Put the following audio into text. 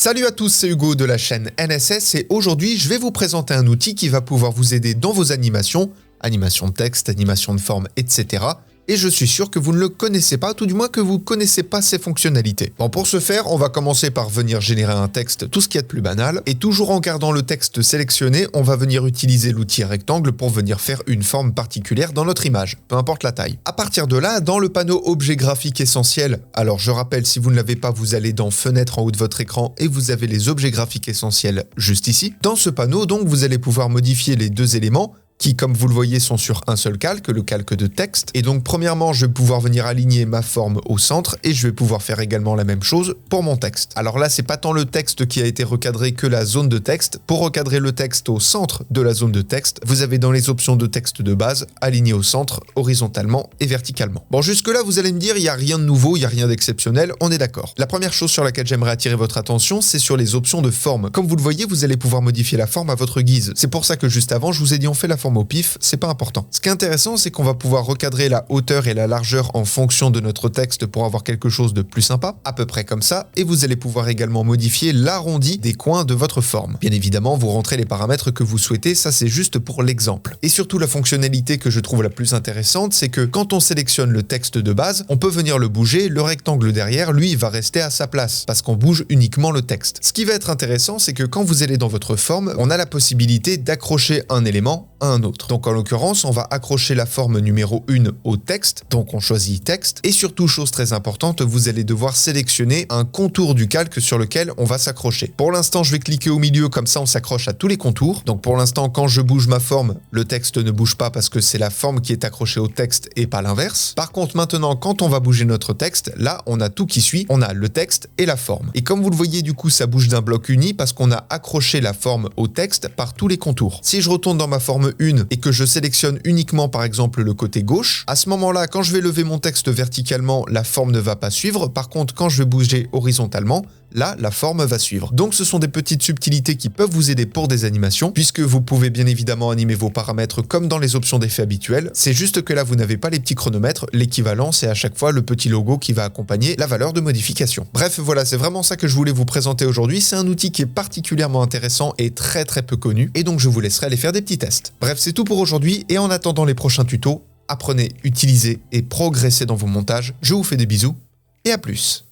Salut à tous, c'est Hugo de la chaîne NSS et aujourd'hui je vais vous présenter un outil qui va pouvoir vous aider dans vos animations, animation de texte, animation de forme, etc. Et je suis sûr que vous ne le connaissez pas, tout du moins que vous ne connaissez pas ses fonctionnalités. Bon, pour ce faire, on va commencer par venir générer un texte, tout ce qu'il y a de plus banal, et toujours en gardant le texte sélectionné, on va venir utiliser l'outil rectangle pour venir faire une forme particulière dans notre image, peu importe la taille. À partir de là, dans le panneau objet graphique essentiel, alors je rappelle, si vous ne l'avez pas, vous allez dans fenêtre en haut de votre écran et vous avez les objets graphiques essentiels juste ici. Dans ce panneau, donc, vous allez pouvoir modifier les deux éléments, qui, comme vous le voyez, sont sur un seul calque, le calque de texte. Et donc, premièrement, je vais pouvoir venir aligner ma forme au centre et je vais pouvoir faire également la même chose pour mon texte. Alors là, c'est pas tant le texte qui a été recadré que la zone de texte. Pour recadrer le texte au centre de la zone de texte, vous avez dans les options de texte de base, aligné au centre, horizontalement et verticalement. Bon, jusque-là, vous allez me dire, il n'y a rien de nouveau, il n'y a rien d'exceptionnel, on est d'accord. La première chose sur laquelle j'aimerais attirer votre attention, c'est sur les options de forme. Comme vous le voyez, vous allez pouvoir modifier la forme à votre guise. C'est pour ça que juste avant, je vous ai dit on fait la forme au pif, c'est pas important. Ce qui est intéressant, c'est qu'on va pouvoir recadrer la hauteur et la largeur en fonction de notre texte pour avoir quelque chose de plus sympa, à peu près comme ça, et vous allez pouvoir également modifier l'arrondi des coins de votre forme. Bien évidemment, vous rentrez les paramètres que vous souhaitez, ça c'est juste pour l'exemple. Et surtout, la fonctionnalité que je trouve la plus intéressante, c'est que quand on sélectionne le texte de base, on peut venir le bouger, le rectangle derrière, lui, va rester à sa place, parce qu'on bouge uniquement le texte. Ce qui va être intéressant, c'est que quand vous allez dans votre forme, on a la possibilité d'accrocher un élément à un autre. Donc en l'occurrence, on va accrocher la forme numéro 1 au texte, donc on choisit texte, et surtout, chose très importante, vous allez devoir sélectionner un contour du calque sur lequel on va s'accrocher. Pour l'instant, je vais cliquer au milieu, comme ça on s'accroche à tous les contours. Donc pour l'instant, quand je bouge ma forme, le texte ne bouge pas parce que c'est la forme qui est accrochée au texte et pas l'inverse. Par contre, maintenant, quand on va bouger notre texte, là, on a tout qui suit, on a le texte et la forme. Et comme vous le voyez, du coup, ça bouge d'un bloc uni parce qu'on a accroché la forme au texte par tous les contours. Si je retourne dans ma forme 1 et que je sélectionne uniquement par exemple le côté gauche, à ce moment-là, quand je vais lever mon texte verticalement, la forme ne va pas suivre. Par contre, quand je vais bouger horizontalement, là, la forme va suivre. Donc ce sont des petites subtilités qui peuvent vous aider pour des animations, puisque vous pouvez bien évidemment animer vos paramètres comme dans les options d'effets habituels. C'est juste que là, vous n'avez pas les petits chronomètres. L'équivalent, c'est à chaque fois le petit logo qui va accompagner la valeur de modification. Bref, voilà, c'est vraiment ça que je voulais vous présenter aujourd'hui. C'est un outil qui est particulièrement intéressant et très peu connu, et donc je vous laisserai aller faire des petits tests. Bref, c'est tout pour aujourd'hui, et en attendant les prochains tutos, apprenez, utilisez et progressez dans vos montages. Je vous fais des bisous, et à plus.